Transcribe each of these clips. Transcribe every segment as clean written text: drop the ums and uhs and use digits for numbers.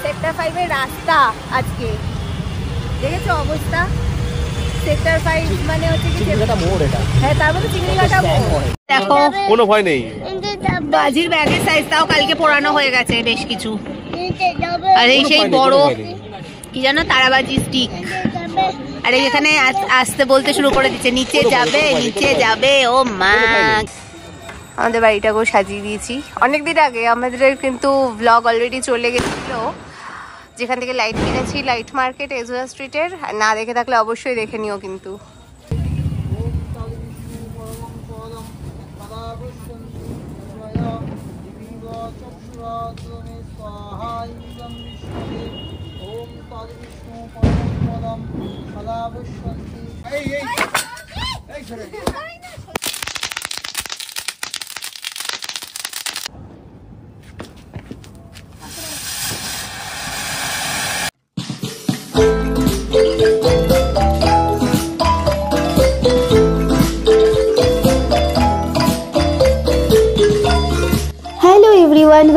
Sector 5 এর রাস্তা আজকে দেখেছো অবস্থা। সেক্টর 5 মানে হচ্ছে কি চিংড়িঘাটা মোড় এটা। হ্যাঁ তারপর তো চিংড়িঘাটা মোড়। দেখো কোনো ভয় নেই। বাজির ব্যাগের সাইজটাও কালকে পোড়ানো হয়ে গেছে বেশ কিছু। আর এই সেই বড় কি জানো তারাবাজি স্টিক। আর এখানে আসতে বলতে শুরু করে দিচ্ছে নিচে যাবে নিচে যাবে। ও মা আমাদের বাড়িটাকেও সাজিয়ে দিয়েছি অনেকদিন আগে। আমাদের কিন্তু ব্লগ অলরেডি চলে গেছিল যেখান থেকে লাইট কিনেছি, লাইট মার্কেট এজুয়া স্ট্রিটের। না দেখে থাকলে অবশ্যই দেখে নিও কিন্তু।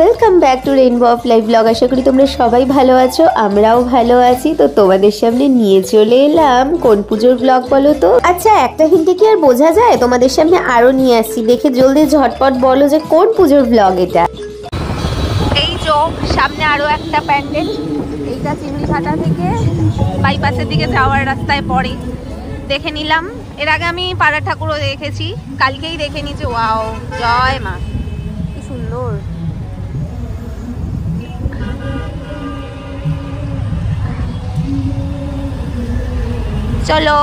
Welcome back to rainbow of life blog. আশা করি তোমরা সবাই ভালো আছো, আমরাও ভালো আছি। তো তোমাদের সামনে নিয়ে চলে এলাম কোন পুজোর ব্লগ বলো তো। আচ্ছা একটা হিন্টে কি আর বোঝা যায়? তোমাদের সামনে আরো নিয়ে আসছি, দেখে জলদি ঝটপট বলো যে কোন পুজোর ব্লগ এটা। এই যে সামনে আরো একটা প্যান্ডেল, এইটা চিংড়িঘাটা থেকে বাইপাসের দিকে যাওয়ার রাস্তায় পড়ে। দেখে নিলাম, এর আগে আমি পাড়া ঠাকুরও দেখেছি, কালকেই দেখে নিয়েছি। ওয়াও জয় মা, কি সুন্দর। চলো,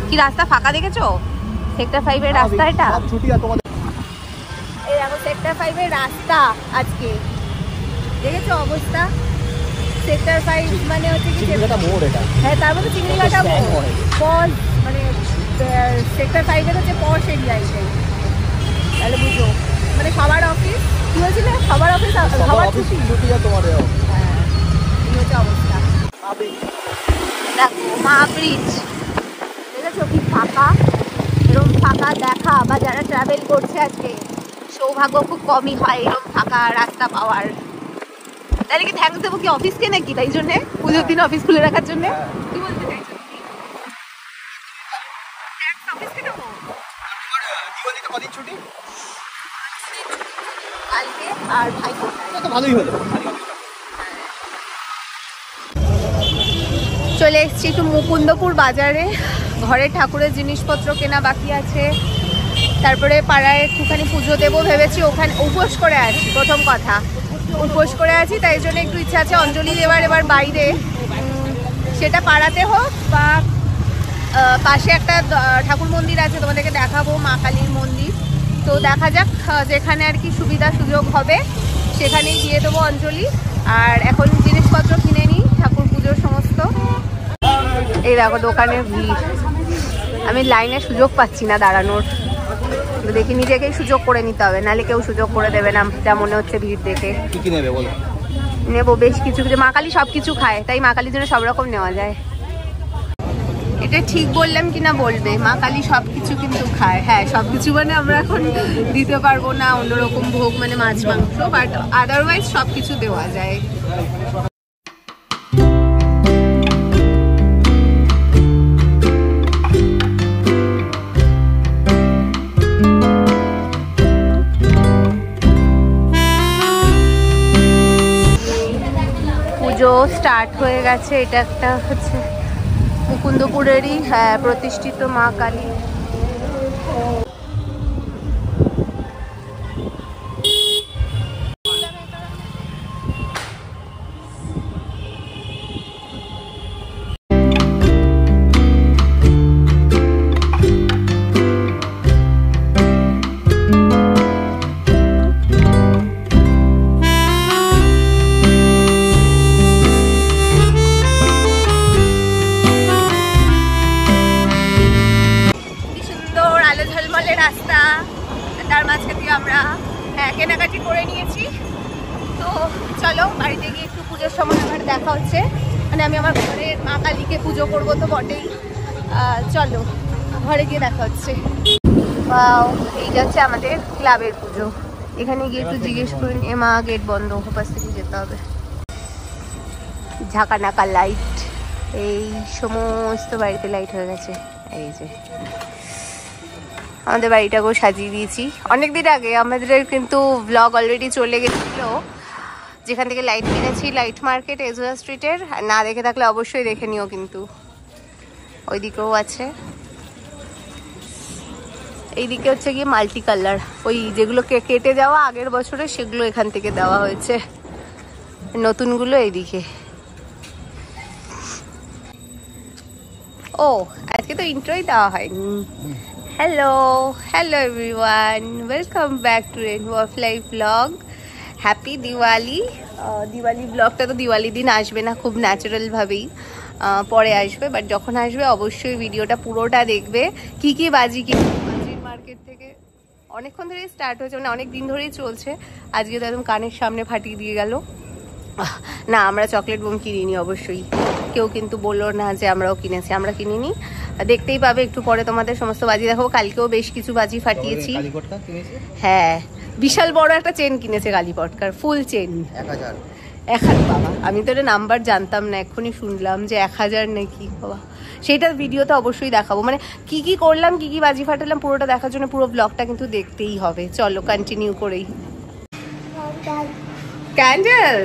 কি রাস্তা ফাঁকা দেখেছো? সেক্টর 5 এর রাস্তা এটা। এই দেখো সেক্টর 5 এর রাস্তা আজকে দেখেছো অবস্থা। সেক্টর 5 মানে হচ্ছে কি চিংড়িঘাটা মোড় এটা। হ্যাঁ তারপর তো চিংড়িঘাটা মোড় পজ, মানে সেক্টর 5 এর হচ্ছে পশ এরিয়া এটাই। তাহলে বুঝো মানে সবার অফিস কি হয়েছিল, সবার অফিস সবার ছুটি তোমাদের। হ্যাঁ এই হচ্ছে অবস্থা। দেখো মা ব্রিজ দেখেছো কি ফাঁকা। এরকম ফাঁকা দেখা বা যারা ট্রাভেল করছে আজকে সৌভাগ্য খুব কমই হয় এরকম ফাঁকা রাস্তা পাওয়ার। তাহলে কি থ্যাঙ্কস দেবো কি অফিসকে নাকি? তাই জন্যে পুজোর দিন অফিস খুলে রাখার জন্য কি বলতে চাইছো? অফিসকে দেবো কালকে আর ভাইফোঁটা। ভালোই হলো। চলে এসেছি একটু মুকুন্দপুর বাজারে, ঘরের ঠাকুরের জিনিসপত্র কেনা বাকি আছে। তারপরে পাড়ায় একটুখানি পুজো দেবো ভেবেছি, ওখানে উপোস করে আছি। প্রথম কথা উপোস করে আছি, তাই জন্য একটু ইচ্ছা আছে অঞ্জলি দেওয়ার এবার বাইরে, সেটা পাড়াতে হোক বা পাশে একটা ঠাকুর মন্দির আছে তোমাদেরকে দেখাবো, মা কালীর মন্দির। তো দেখা যাক যেখানে আর কি সুবিধা সুযোগ হবে সেখানেই দিয়ে দেবো অঞ্জলি। আর এখন জিনিসপত্র কিনে নিই ঠাকুর পুজোর সমস্ত। এই দেখো দোকানের ভিড়, আমি লাইনে সুযোগ পাচ্ছি না দাঁড়ানোর। দেখি নিজেকেই সুযোগ করে নিতে হবে, নাহলে কেউ সুযোগ করে দেবে না যা মনে হচ্ছে ভিড় দেখে। কি নেবে বলো? নেবো বেশ কিছু কিছু, মা কালী সব কিছু খায় তাই মা কালীর জন্য সব রকম নেওয়া যায়। এটা ঠিক বললাম কিনা বলবে, মা কালী সব কিছু কিন্তু খায়। হ্যাঁ সব কিছু মানে আমরা এখন দিতে পারবো না অন্যরকম ভোগ, মানে মাছ মাংস, বাট আদারওয়াইজ সব কিছু দেওয়া যায়। পুজো স্টার্ট হয়ে গেছে। এটা একটা হচ্ছে মুকুন্দপুরেরই হ্যাঁ প্রতিষ্ঠিত মা কালী। রাস্তা, তার মাঝখান দিয়ে আমরা কেনাকাটি করে নিয়েছি। তো চলো বাড়িতে গিয়ে একটু পুজোর সময় আমার দেখা হচ্ছে, মানে আমি আমার ঘরের মা কালীকে পুজো করবো তো বটেই। চলো ঘরে গিয়ে দেখা হচ্ছে। এইটা হচ্ছে আমাদের ক্লাবের পুজো। এখানে গিয়ে একটু জিজ্ঞেস করে নিয়ে, মা গেট বন্ধ, ওপাশ থেকে যেতে হবে। ঝাঁকানাকা লাইট, এই সমস্ত বাড়িতে লাইট হয়ে গেছে। এই যে আমাদের বাড়িটাকেও সাজিয়ে দিয়েছি অনেকদিন আগে। আমাদের কিন্তু ব্লগ অলরেডি চলে গেছিল যেখান থেকে লাইট কিনেছি, লাইট মার্কেট এজরা স্ট্রিটের। না দেখে থাকলে অবশ্যই দেখে নিও, কিন্তু ওইদিকেও আছে। এইদিকে হচ্ছে গিয়ে মাল্টি কালার, ওই যেগুলো কেটে যাওয়া আগের বছরে সেগুলো এখান থেকে দেওয়া হয়েছে, নতুনগুলো এইদিকে। ও আজকে তো ইন্ট্রোই দেওয়া হয়নি। Hello everyone, welcome back two rainbow of life blog. Happy Diwali. Diwali ব্লগটা তো দিওয়ালি দিন আসবে না, খুব ন্যাচারালভাবেই পরে আসবে, বাট যখন আসবে অবশ্যই ভিডিওটা পুরোটা দেখবে। কি কি বাজি বাজির মার্কেট থেকে অনেকক্ষণ ধরেই স্টার্ট হয়েছে, মানে অনেক দিন ধরেই চলছে। আজকে তো একদম কানের সামনে ফাটিয়ে দিয়ে গেল। না, আমরা চকলেট বোম কিনিনি অবশ্যই, কেউ কিন্তু বললো না যে আমরাও কিনেছি, আমরা কিনিনি। দেখতেই পাবে একটু পরে তোমাদের সমস্ত বাজি দেখাবো। কালকেও বেশ কিছু বাজি ফাটিয়েছি। হ্যাঁ, বিশাল বড় একটা চেন কিনেছে কালীপটকার, ফুল চেন 1000। বাবা, আমি তো এটা নাম্বার জানতাম না, এক্ষুনি শুনলাম যে 1000 নাকি। বাবা, সেইটার ভিডিও তো অবশ্যই দেখাবো, মানে কি কি করলাম, কি কি বাজি ফাটালাম, পুরোটা দেখার জন্য পুরো ব্লগটা কিন্তু দেখতেই হবে। চলো কন্টিনিউ করেই। ক্যান্ডেল,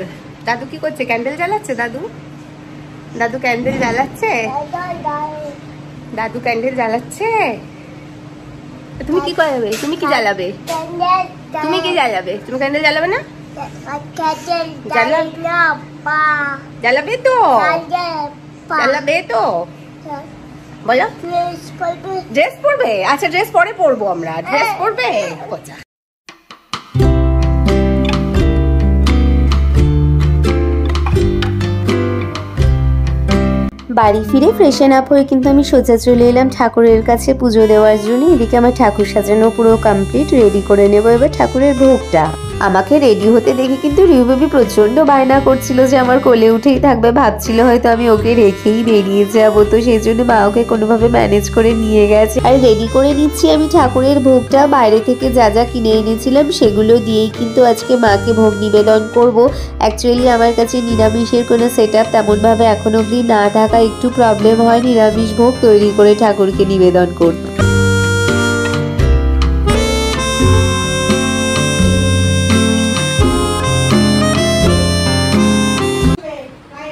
দাদু কি করছে? ক্যান্ডেল জ্বালাচ্ছে দাদু। দাদু ক্যান্ডেল জ্বালাচ্ছে। দাদু ক্যান্ডেল জ্বালাচ্ছে। তুমি কি করবে? তুমি কি জ্বালাবে? তুমি কি জ্বালাবে? তুমি ক্যান্ডেল জ্বালাবে না? জ্বালাবে তো, জ্বালাবে তো। বলো, ড্রেস পরবে? আচ্ছা, ড্রেস পরে পরবো আমরা। ড্রেস পরবে? আচ্ছা। বাড়ি ফিরে ফ্রেশন আপ হয়ে কিন্তু আমি সোজা চলে এলাম ঠাকুরের কাছে পুজো দেওয়ার জন্য। এদিকে আমার ঠাকুর সাজানো পুরো কমপ্লিট, রেডি করে নেবো এবার ঠাকুরের ভোগটা। আমাকে রেডি হতে দেখে কিন্তু রিউ বেবি প্রচন্ড বায়না করছিল যে আমার কোলে উঠেই থাকবে, ভাবছিল হয়তো আমি ওকে রেখেই বেরিয়ে যাবো, তো সেই জন্য মা ওকে কোনোভাবে ম্যানেজ করে নিয়ে গেছে। আর রেডি করে নিচ্ছি আমি ঠাকুরের ভোগটা। বাইরে থেকে যা যা কিনে এনেছিলাম সেগুলো দিয়েই কিন্তু আজকে মাকে ভোগ নিবেদন করব। অ্যাকচুয়ালি আমার কাছে নিরামিষের কোনো সেট আপ তেমনভাবে এখন অবধি না থাকা একটু প্রবলেম হয় নিরামিষ ভোগ তৈরি করে ঠাকুরকে নিবেদন করতে।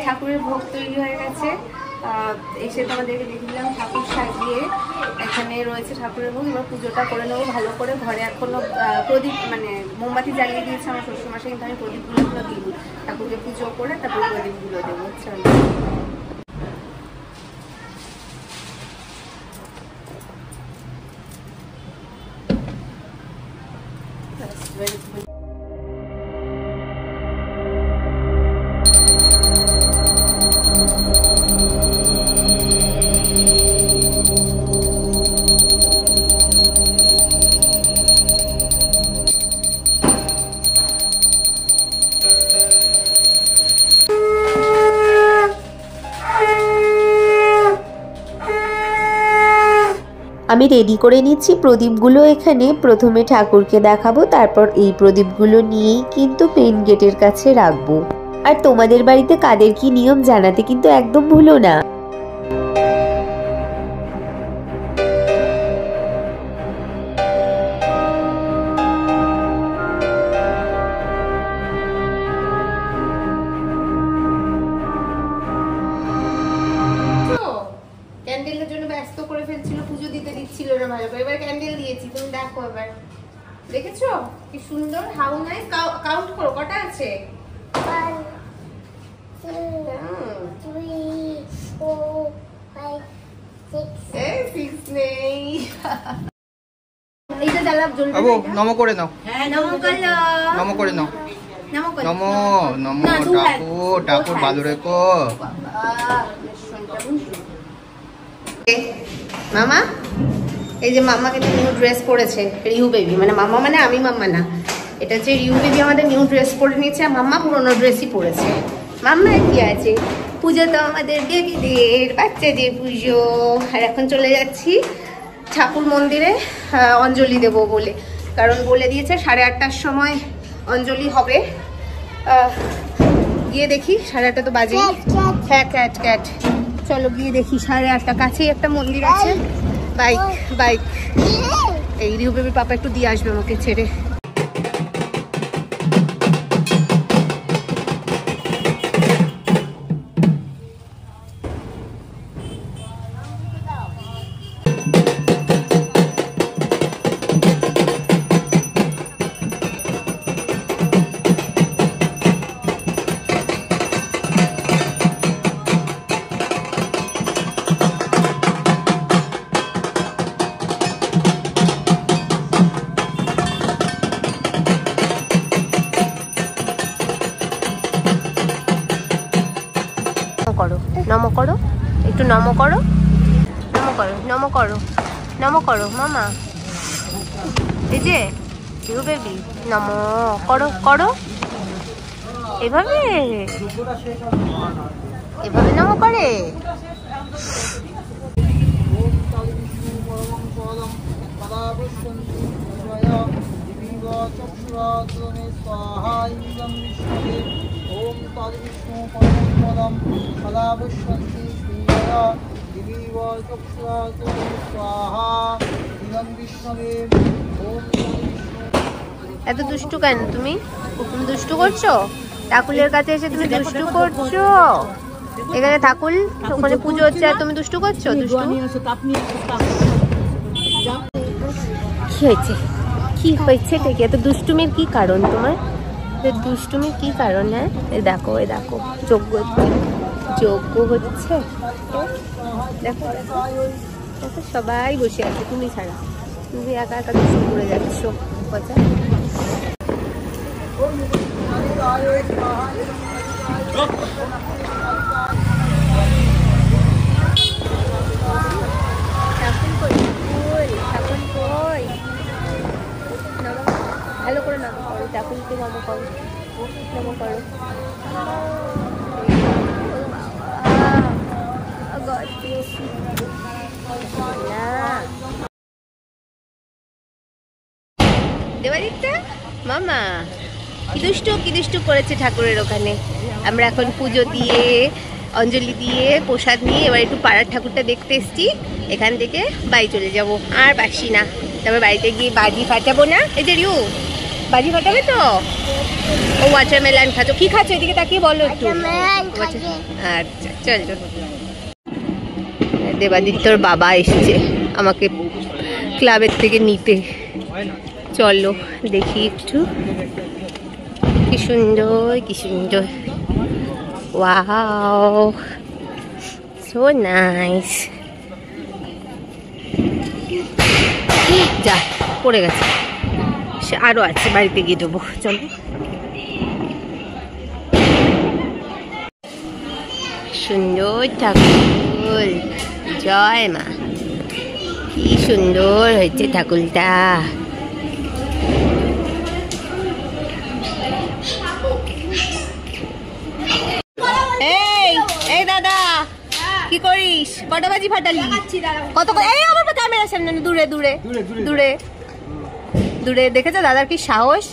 ঠাকুরের ভোগ তৈরি হয়ে গেছে, এসে তোমাদেরকে দেখলাম ঠাকুর সাজিয়ে। এখানে রয়েছে ঠাকুরের ভোগ। এবার পুজোটা করে নেবো ভালো করে। ঘরে এখনো প্রদীপ, মানে মোমবাতি জ্বালিয়ে দিয়েছে আমার শ্বশুরমশাই, কিন্তু আমি প্রদীপগুলো এখনো দিই। ঠাকুরকে পুজো করে তারপরে প্রদীপগুলো দেবো। চলো। আমি রেডি করে নিচ্ছি প্রদীপগুলো। এখানে প্রথমে ঠাকুরকে দেখাবো, তারপর এই প্রদীপগুলো নিয়েই কিন্তু মেইন গেটের কাছে রাখবো। আর তোমাদের বাড়িতে কাদের কি নিয়ম জানাতে কিন্তু একদম ভুলো না। ক্যান্ডেলের জন্য ব্যস্ত করে ফেলছিল, পুজো দিতে দিচ্ছিল না ভালো করে। এবার ক্যান্ডেল দিয়েছি, তুমি দেখো এবার। দেখেছো কি সুন্দর? How nice. কাউন্ট করো কটা আছে। 1 2 3 4 5 6 6 নেই। এইটা জ্বালাব জ্বলবে না। নমো করে নাও। হ্যাঁ, নমো করো। নমো করে নাও। নমো করো। নমো নমো ঠাকুর ঠাকুর ভালো রেখো। মামা, এই যে মামাকে নিউ ড্রেস পরেছে রিউ বেবি, মানে মামা মানে আমি মাম্মা না, এটা হচ্ছে রিউ বেবি আমাদের নিউ ড্রেস পরে নিয়েছে। মাম্মা পুরোনো ড্রেসই পরেছে। মাম্মা কি আছে, পুজো তো আমাদের বেবিদের বাচ্চাদের পুজো। আর এখন চলে যাচ্ছি ঠাকুর মন্দিরে অঞ্জলি দেব বলে, কারণ বলে দিয়েছে 8:30টার সময় অঞ্জলি হবে। গিয়ে দেখি 8:30 তো বাজেই। হ্যাঁ ক্যাট ক্যাট, চলো গিয়ে দেখি 8:30, কাছেই একটা মন্দির আছে। বাইক বাইক, এই রিউ বেবির পাপা একটু দিয়ে আসবে আমাকে ছেড়ে। করো নমো করো, একটু নমো করো, নমো করো, নমো করো, নমো করো মামা। এই যে রিউ বেবি নমো করো করো, এভাবে এভাবে নমো করে। এত দুষ্টু কেন তুমি? তুমি দুষ্টু করছো? ঠাকুরের কাছে এসে তুমি দুষ্টু করছো? এখানে ঠাকুর, ওখানে পুজো হচ্ছে আর তুমি দুষ্টু করছো? দুষ্টু কি হয়েছে? কি হয়েছে থেকে এত দুষ্টুমির কি কারণ তোমার? দুষ্টুমির কি কারণ? হ্যাঁ এই দেখো, এই দেখো যজ্ঞ হচ্ছে, যজ্ঞ হচ্ছে। দেখো দেখো সবাই বসে আছে, তুমি ছাড়া। তুমি একা একা দুষ্টু করে যাচ্ছ। কথা ভালো করে নাম করো, ঠাকুরকে নাম করো, নাম করো। দেবাদিত্যা মামা কি দুষ্টু করেছে ঠাকুরের ওখানে। আমরা এখন পুজো দিয়ে অঞ্জলি দিয়ে প্রসাদ নিয়ে এবার একটু পাড়ার ঠাকুরটা দেখতে এসছি। এখান থেকে বাড়ি চলে যাব, আর পারছি না। তারপর বাড়িতে গিয়ে বাজি ফাটাবো না। এই যে রিউ বাজি ফাটাবে তো? ও ওয়াটারমেলন খাচ্ছ? কি খাচ্ছ এদিকে তাকিয়ে বলো একটু। আচ্ছা চল চল। দেবাদিত্যর বাবা এসছে আমাকে ক্লাবের থেকে নিতে। চলো দেখি একটু, কি সুন্দর কি সুন্দর। Wow so nice. যা পড়ে গেছে, সে আরো আছে, বাড়িতে গিয়ে দেবো। চলো সুন্দর ঠাকুর, জয় মা। কি সুন্দর হয়েছে ঠাকুরটা। এই দাদা কি করিস? কটা বাজি ফাটালি? কত? এই আমার ক্যামেরার সামনে, দূরে দূরে দূরে দূরে। দেখেছো দাদার কি সাহস,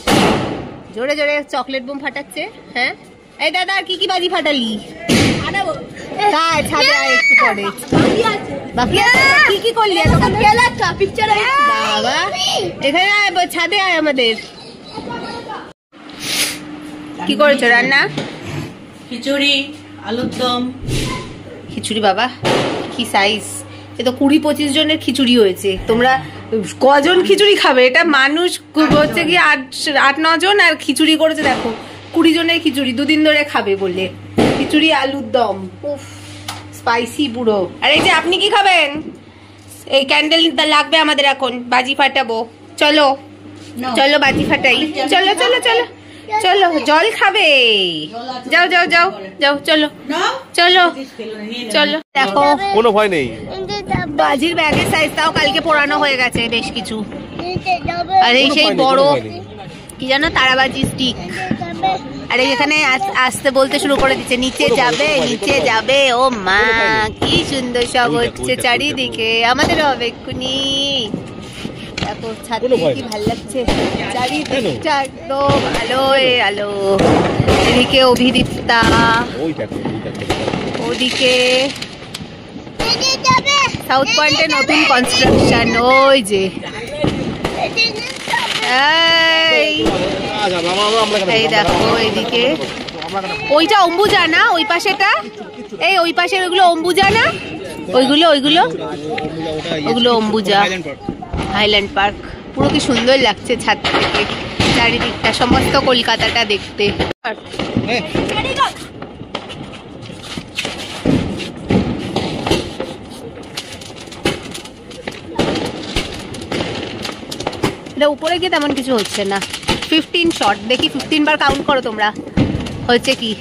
জোরে জোরে চকলেট বোম ফাটাচ্ছে। হ্যাঁ এই দাদা কি কি বাজি ফাটালি? ছাদে আয় একটু পরে। বাকি আছে? কি কি করলি? বাবা এখানে আয়, ছাদে আয় আমাদের। কি করেছো রান্না? খিচুড়ি, আলুর দম। খিচুড়ি বাবা কি সাইজ! এ তো 20-25 জনের খিচুড়ি হয়েছে। তোমরা কজন খিচুড়ি খাবে? এটা মানুষ হচ্ছে কি 8-9 জন, আর খিচুড়ি করেছে দেখো 20 জনের খিচুড়ি, 2 দিন ধরে খাবে বলে। খিচুড়ি আলুর দম, উফ স্পাইসি পুরো। আর এই যে আপনি কি খাবেন? এই ক্যান্ডেল লাগবে আমাদের, এখন বাজি ফাটাবো। চলো চলো বাজি ফাটাই। চলো চলো চলো চলো। জল খাবে? যাও যাও যাও যাও, চলো চলো চলো। দেখো কোনো ভয় নেই, বাজির ব্যাগের সাইজটাও কালকে পোড়ানো হয়ে গেছে বেশ কিছু। আর এই সেই বড় কি জানো, তারাবাজি স্টিক। আর এখানে আসতে বলতে শুরু করে দিচ্ছে, নিচে যাবে নিচে যাবে। ও মা কি সুন্দর সব হচ্ছে চারিদিকে। আমাদের হবে এক্ষুনি। দেখো ছাদ থেকে কি ভালো লাগছে, চারিদিকটা একদম আলোয় আলো। এদিকে অভিদীপ্তা, ওদিকে সাউথ পয়েন্টে নতুন কনস্ট্রাকশন। ওই যে এই দেখো এদিকে, ওইটা অম্বুজা না, ওই পাশেটা, এই ওই পাশের ওইগুলো অম্বুজা না, ওইগুলো অম্বুজা হাইল্যান্ড পার্ক। পুরো কি সুন্দর লাগছে ছাদ থেকে চারিদিকটা, সমস্ত কলকাতাটা দেখতে। উপরে গিয়ে তেমন কিছু হচ্ছে না। 15 শট দেখি, 15 বার কাউন্ট করো তোমরা, হচ্ছে কি?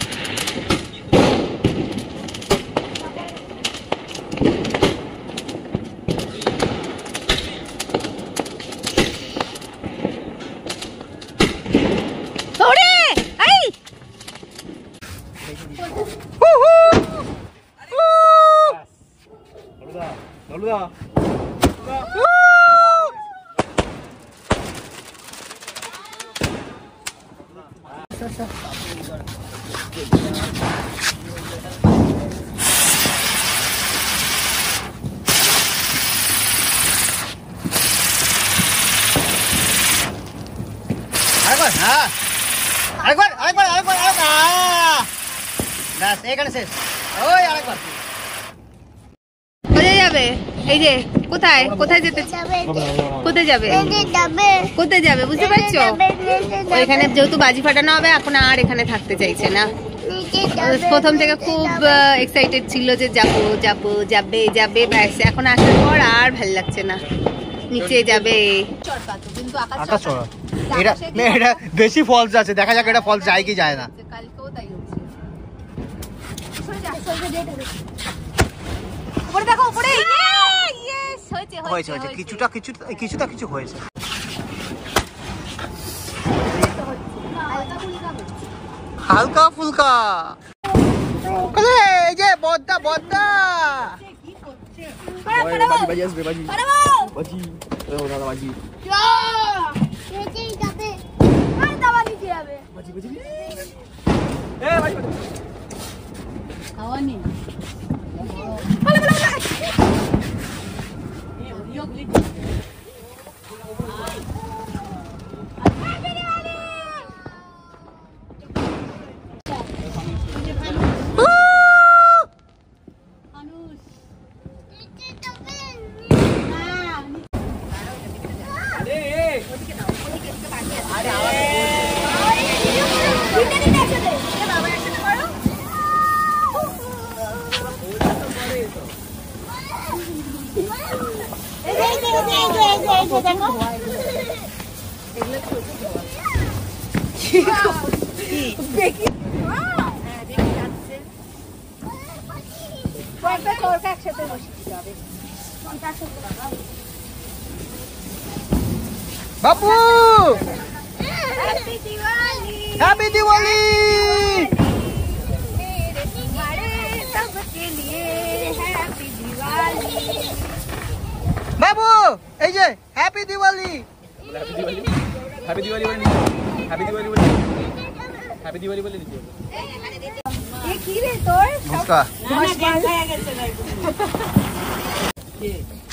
কোথায় যাবে? এই যে কোথায় কোথায় যেতে, কোথায় যাবে, কোথায় যাবে বুঝতে পারছো? ওইখানে যেহেতু বাজি ফাটানো হবে, এখন আর এখানে থাকতে চাইছে না। প্রথম থেকে খুব এক্সাইটেড ছিল যে যাবো যাবো যাবে যাবে, ব্যাস এখন আসার পর আর ভাল লাগছে না, নিচে যাবে। এটা বেশি ফলস আছে, দেখা যাক এটা ফলস যায় কি যায় না। কালকেও তাই উপরে দেখো, উপরে হয়েছে কিছু হয়েছে। হালকা ফুলকা এই যে বদ্দা বদ্দা বাপু হ্যাপি দিওয়ালি। বাবু এই যে হ্যাপি দিওয়ালি, হ্যাপি দিওয়ালি বলে, হ্যাপি দিওয়ালি বলে, হ্যাপি দিওয়ালি বলে দিতে হবে। এই কি রে তোর নমস্কার,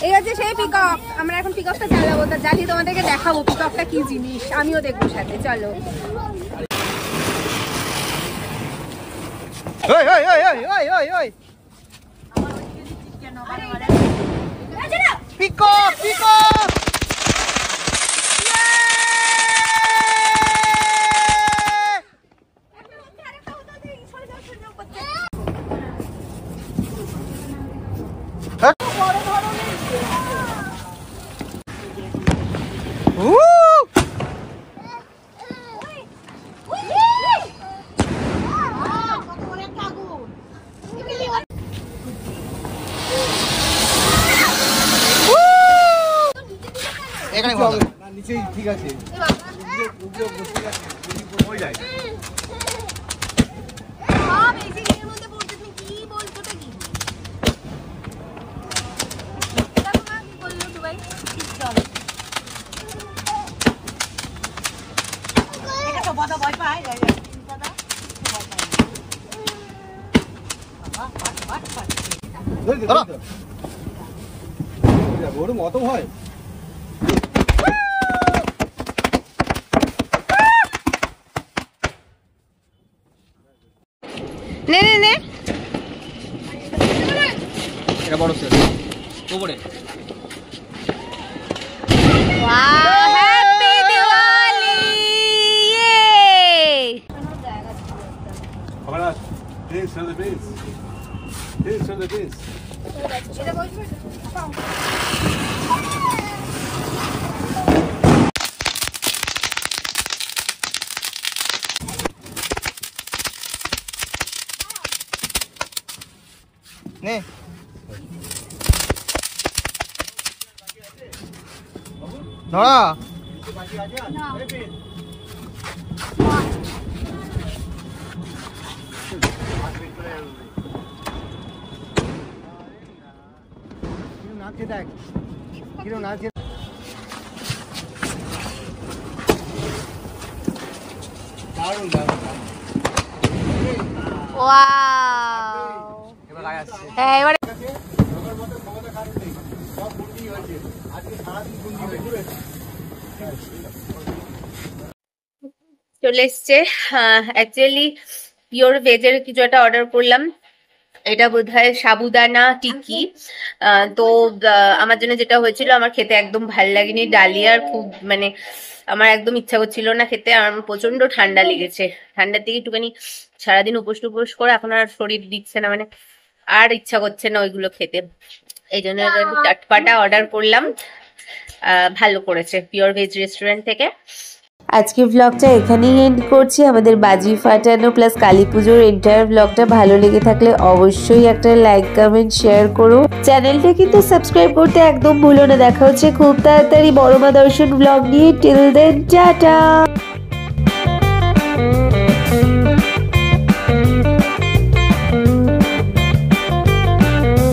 এই হচ্ছে সেই পিকক। আমরা এখন পিককটা চালাবো, তা চালিয়ে তোমাদেরকে দেখাবো পিককটা কি জিনিস, আমিও দেখবো সাথে, চলো। পিকক পিকক নিচেই ঠিক আছে। ওর মতো হয় নে নে নে এটা বড় সেল উপরে ওয়াও হ্যাপি দিওয়ালি ইয়ে Ahora, please sell the beans. Please sell the beans. নে ধরা নাচে দেখ কিরম নাচে দারুণ দারুণ ওয়াও এবার গায়ে আসছে হ্যাঁ এবারে চলে এসছে অ্যাকচুয়ালি পিওর ভেজের কিছু একটা অর্ডার করলাম। এটা বোধহয় সাবুদানা টিকি। তো আমার জন্য যেটা হয়েছিল, আমার খেতে একদম ভাল লাগেনি। ডালিয়ার খুব মানে আমার একদম ইচ্ছা করছিল না খেতে। আমার প্রচন্ড ঠান্ডা লেগেছে, ঠান্ডার থেকে একটুখানি সারাদিন উপোস টুপোস করে এখন আর শরীর দিচ্ছে না, মানে আর ইচ্ছা করছে না ওইগুলো খেতে। এই জন্য একটু চটপাটা অর্ডার করলাম। ভালো করেছে পিওর ভেজ রেস্টুরেন্ট থেকে। আজকের ব্লগটা এখানেই এন্ড করছি। আমাদের বাজি ফাটানো প্লাস কালী পুজোর এন্টায়ার ব্লগটা ভালো লেগে থাকলে অবশ্যই একটা লাইক কমেন্ট শেয়ার করো। চ্যানেলটা কিন্তু সাবস্ক্রাইব করতে একদম ভুলো না। দেখা হচ্ছে খুব তাড়াতাড়ি বড়মা দর্শন ব্লগ নিয়ে। Till then tata.